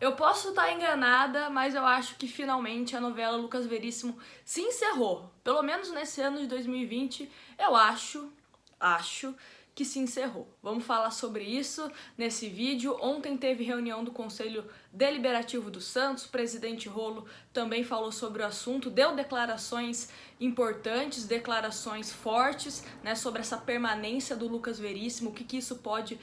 Eu posso estar enganada, mas eu acho que finalmente a novela Lucas Veríssimo se encerrou. Pelo menos nesse ano de 2020, eu acho que se encerrou. Vamos falar sobre isso nesse vídeo. Ontem teve reunião do Conselho Deliberativo do Santos, o presidente Rolo também falou sobre o assunto, deu declarações importantes, declarações fortes, né, sobre essa permanência do Lucas Veríssimo, o que isso pode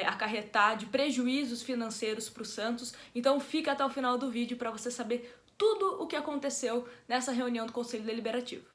acarretar de prejuízos financeiros para o Santos. Então fica até o final do vídeo para você saber tudo o que aconteceu nessa reunião do Conselho Deliberativo.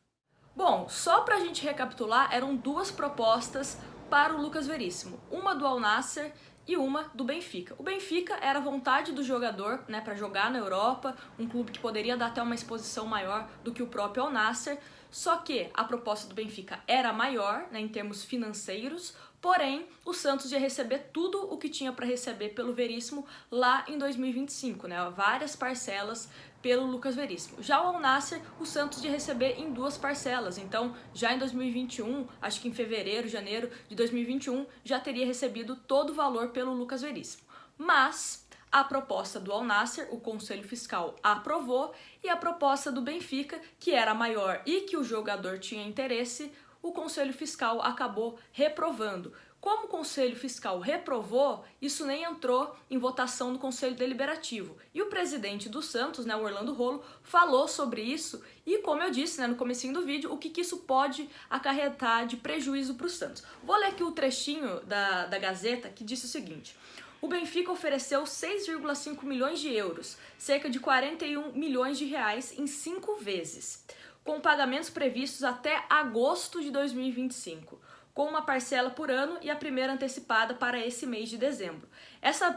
Bom, só pra gente recapitular, eram duas propostas para o Lucas Veríssimo, uma do Al Nassr e uma do Benfica. O Benfica era a vontade do jogador, né, para jogar na Europa, um clube que poderia dar até uma exposição maior do que o próprio Al Nassr, só que a proposta do Benfica era maior, né, em termos financeiros, porém o Santos ia receber tudo o que tinha para receber pelo Veríssimo lá em 2025, né, várias parcelas pelo Lucas Veríssimo. Já o Al Nassr, o Santos ia receber em duas parcelas, então já em 2021, acho que em fevereiro, janeiro de 2021, já teria recebido todo o valor pelo Lucas Veríssimo. Mas a proposta do Al Nassr, o Conselho Fiscal aprovou, e a proposta do Benfica, que era maior e que o jogador tinha interesse, o Conselho Fiscal acabou reprovando. Como o Conselho Fiscal reprovou, isso nem entrou em votação no Conselho Deliberativo. E o presidente do Santos, né, o Orlando Rolo, falou sobre isso e, como eu disse, né, no comecinho do vídeo, o que isso pode acarretar de prejuízo para o Santos. Vou ler aqui o trechinho da Gazeta que disse o seguinte: o Benfica ofereceu 6,5 milhões de euros, cerca de 41 milhões de reais em 5 vezes, com pagamentos previstos até agosto de 2025. Com uma parcela por ano e a primeira antecipada para esse mês de dezembro. Essa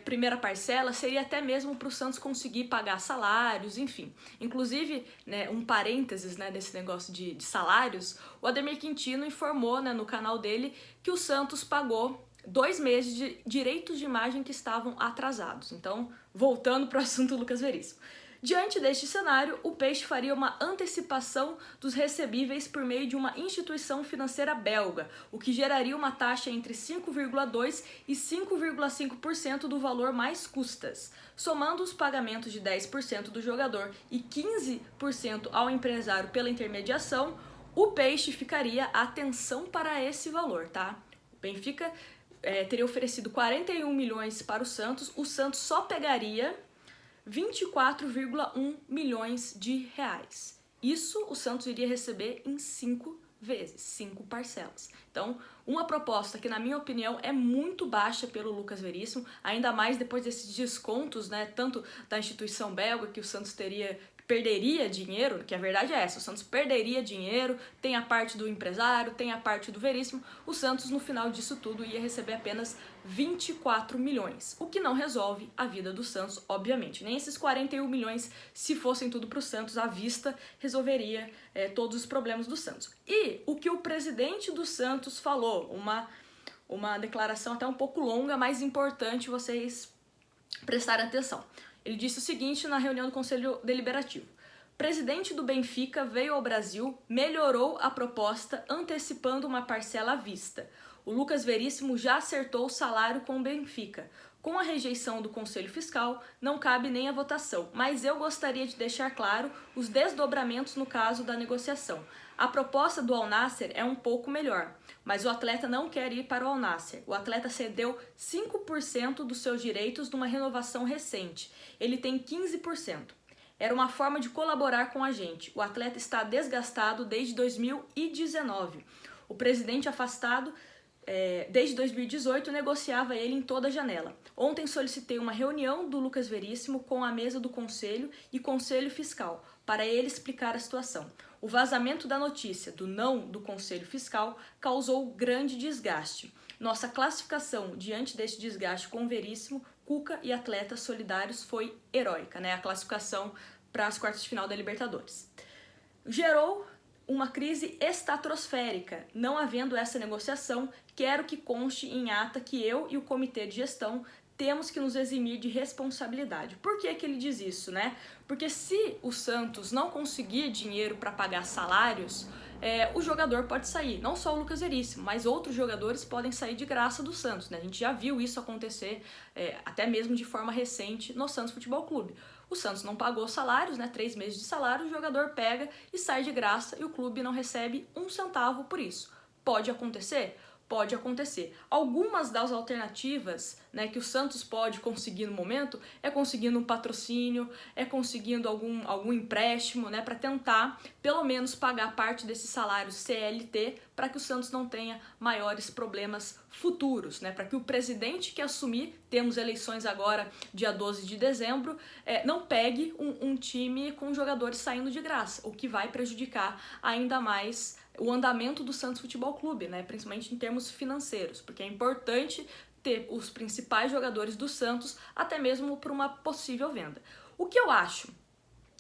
primeira parcela seria até mesmo para o Santos conseguir pagar salários, enfim. Inclusive, né, um parênteses, né, desse negócio de salários, o Ademir Quintino informou, né, no canal dele que o Santos pagou 2 meses de direitos de imagem que estavam atrasados. Então, voltando para o assunto Lucas Veríssimo. Diante deste cenário, o Peixe faria uma antecipação dos recebíveis por meio de uma instituição financeira belga, o que geraria uma taxa entre 5,2% e 5,5% do valor mais custas. Somando os pagamentos de 10% do jogador e 15% ao empresário pela intermediação, o Peixe ficaria atenção para esse valor, tá? O Benfica teria oferecido 41 milhões para o Santos só pegaria 24,1 milhões de reais. Isso o Santos iria receber em 5 vezes, 5 parcelas. Então, uma proposta que, na minha opinião, é muito baixa pelo Lucas Veríssimo, ainda mais depois desses descontos, né, tanto da instituição belga, que o Santos perderia dinheiro, que a verdade é essa, o Santos perderia dinheiro, tem a parte do empresário, tem a parte do Veríssimo, o Santos no final disso tudo ia receber apenas 24 milhões, o que não resolve a vida do Santos, obviamente. Nem esses 41 milhões, se fossem tudo para o Santos à vista, resolveria todos os problemas do Santos. E o que o presidente do Santos falou, uma declaração até um pouco longa, mas importante vocês prestarem atenção. Ele disse o seguinte na reunião do Conselho Deliberativo: o presidente do Benfica veio ao Brasil, melhorou a proposta antecipando uma parcela à vista. O Lucas Veríssimo já acertou o salário com o Benfica. Com a rejeição do Conselho Fiscal, não cabe nem a votação, mas eu gostaria de deixar claro os desdobramentos no caso da negociação. A proposta do Al Nassr é um pouco melhor, mas o atleta não quer ir para o Al Nassr. O atleta cedeu 5% dos seus direitos numa renovação recente. Ele tem 15%. Era uma forma de colaborar com a gente. O atleta está desgastado desde 2019. O presidente afastado desde 2018 negociava ele em toda a janela. Ontem solicitei uma reunião do Lucas Veríssimo com a mesa do Conselho e Conselho Fiscal para ele explicar a situação. O vazamento da notícia do não do Conselho Fiscal causou grande desgaste. Nossa classificação diante deste desgaste com o Veríssimo, Cuca e atletas solidários foi heróica, né? A classificação para as quartas de final da Libertadores. Gerou uma crise estratosférica. Não havendo essa negociação, quero que conste em ata que eu e o comitê de gestão temos que nos eximir de responsabilidade. Por que ele diz isso, né? Porque se o Santos não conseguir dinheiro para pagar salários, o jogador pode sair. Não só o Lucas Veríssimo, mas outros jogadores podem sair de graça do Santos, né? A gente já viu isso acontecer, até mesmo de forma recente, no Santos Futebol Clube. O Santos não pagou salários, né? 3 meses de salário, o jogador pega e sai de graça e o clube não recebe um centavo por isso. Pode acontecer? Pode acontecer. Algumas das alternativas, né, que o Santos pode conseguir no momento é conseguindo um patrocínio, é conseguindo algum empréstimo, né, para tentar pelo menos pagar parte desses salários CLT para que o Santos não tenha maiores problemas futuros, né, para que o presidente que assumir, temos eleições agora dia 12 de dezembro, não pegue um time com jogadores saindo de graça, o que vai prejudicar ainda mais o andamento do Santos Futebol Clube, né? Principalmente em termos financeiros, porque é importante ter os principais jogadores do Santos até mesmo para uma possível venda. O que eu acho?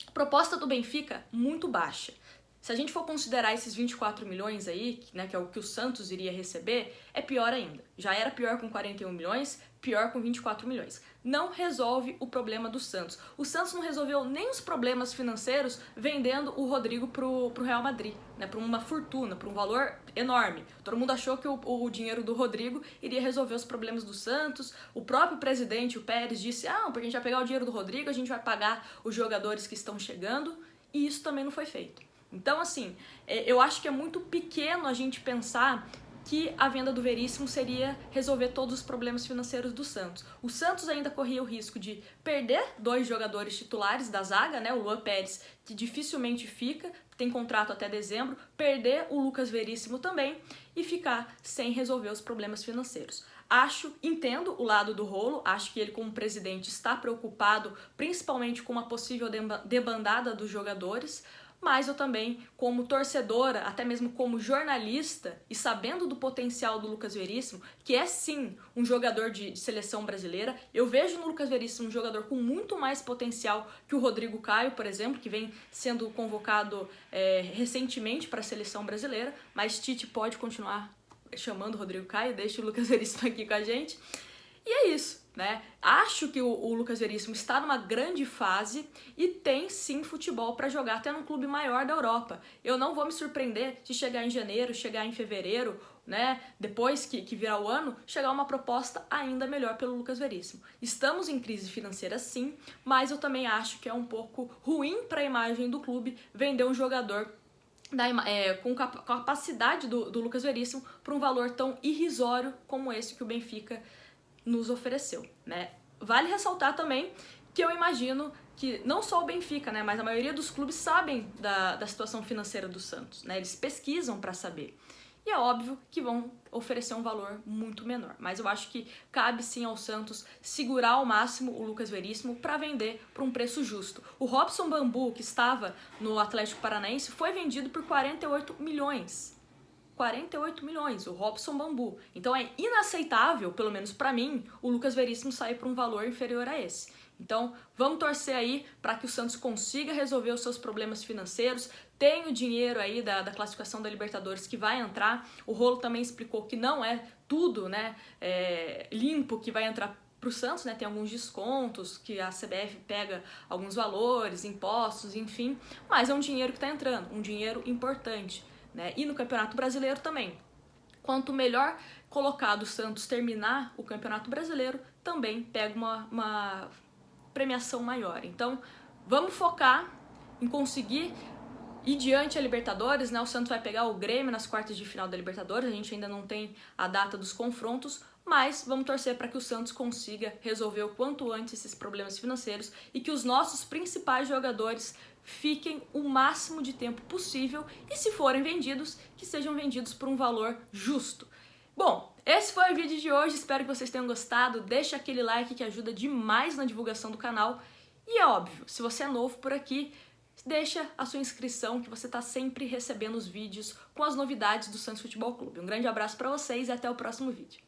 A proposta do Benfica muito baixa. Se a gente for considerar esses 24 milhões aí, né, que é o que o Santos iria receber, é pior ainda. Já era pior com 41 milhões, pior com 24 milhões. Não resolve o problema do Santos. O Santos não resolveu nem os problemas financeiros vendendo o Rodrigo pro Real Madrid, né, por uma fortuna, por um valor enorme. Todo mundo achou que o dinheiro do Rodrigo iria resolver os problemas do Santos. O próprio presidente, o Pérez, disse, porque a gente vai pegar o dinheiro do Rodrigo, a gente vai pagar os jogadores que estão chegando, e isso também não foi feito. Então, assim, eu acho que é muito pequeno a gente pensar que a venda do Veríssimo seria resolver todos os problemas financeiros do Santos. O Santos ainda corria o risco de perder 2 jogadores titulares da zaga, né? O Luan Pérez, que dificilmente fica, tem contrato até dezembro, perder o Lucas Veríssimo também e ficar sem resolver os problemas financeiros. Entendo o lado do Rolo, acho que ele como presidente está preocupado principalmente com uma possível debandada dos jogadores, mas eu também, como torcedora, até mesmo como jornalista, e sabendo do potencial do Lucas Veríssimo, que é sim um jogador de seleção brasileira, eu vejo no Lucas Veríssimo um jogador com muito mais potencial que o Rodrigo Caio, por exemplo, que vem sendo convocado recentemente para a seleção brasileira, mas Tite pode continuar chamando o Rodrigo Caio, deixa o Lucas Veríssimo aqui com a gente. E é isso, né? Acho que o Lucas Veríssimo está numa grande fase e tem sim futebol para jogar até num clube maior da Europa. Eu não vou me surpreender se chegar em janeiro, chegar em fevereiro, né? Depois que virar o ano, chegar uma proposta ainda melhor pelo Lucas Veríssimo. Estamos em crise financeira sim, mas eu também acho que é um pouco ruim para a imagem do clube vender um jogador com capacidade do Lucas Veríssimo por um valor tão irrisório como esse que o Benfica nos ofereceu, né? Vale ressaltar também que eu imagino que não só o Benfica, né, mas a maioria dos clubes sabem da situação financeira do Santos, né? Eles pesquisam para saber. E é óbvio que vão oferecer um valor muito menor. Mas eu acho que cabe sim ao Santos segurar ao máximo o Lucas Veríssimo para vender por um preço justo. O Robson Bambu, que estava no Atlético Paranaense, foi vendido por 48 milhões. 48 milhões, o Robson Bambu. Então é inaceitável, pelo menos para mim, o Lucas Veríssimo sair por um valor inferior a esse. Então vamos torcer aí para que o Santos consiga resolver os seus problemas financeiros, tem o dinheiro aí da classificação da Libertadores que vai entrar. O Rolo também explicou que não é tudo, né, limpo que vai entrar para o Santos, né, tem alguns descontos, que a CBF pega alguns valores, impostos, enfim, mas é um dinheiro que está entrando, um dinheiro importante. Né? E no Campeonato Brasileiro também. Quanto melhor colocado o Santos terminar o Campeonato Brasileiro, também pega uma premiação maior. Então, vamos focar em conseguir ir diante a Libertadores, né? O Santos vai pegar o Grêmio nas quartas de final da Libertadores, a gente ainda não tem a data dos confrontos, mas vamos torcer para que o Santos consiga resolver o quanto antes esses problemas financeiros e que os nossos principais jogadores fiquem o máximo de tempo possível e, se forem vendidos, que sejam vendidos por um valor justo. Bom, esse foi o vídeo de hoje, espero que vocês tenham gostado, deixa aquele like que ajuda demais na divulgação do canal e é óbvio, se você é novo por aqui, deixa a sua inscrição que você está sempre recebendo os vídeos com as novidades do Santos Futebol Clube. Um grande abraço para vocês e até o próximo vídeo.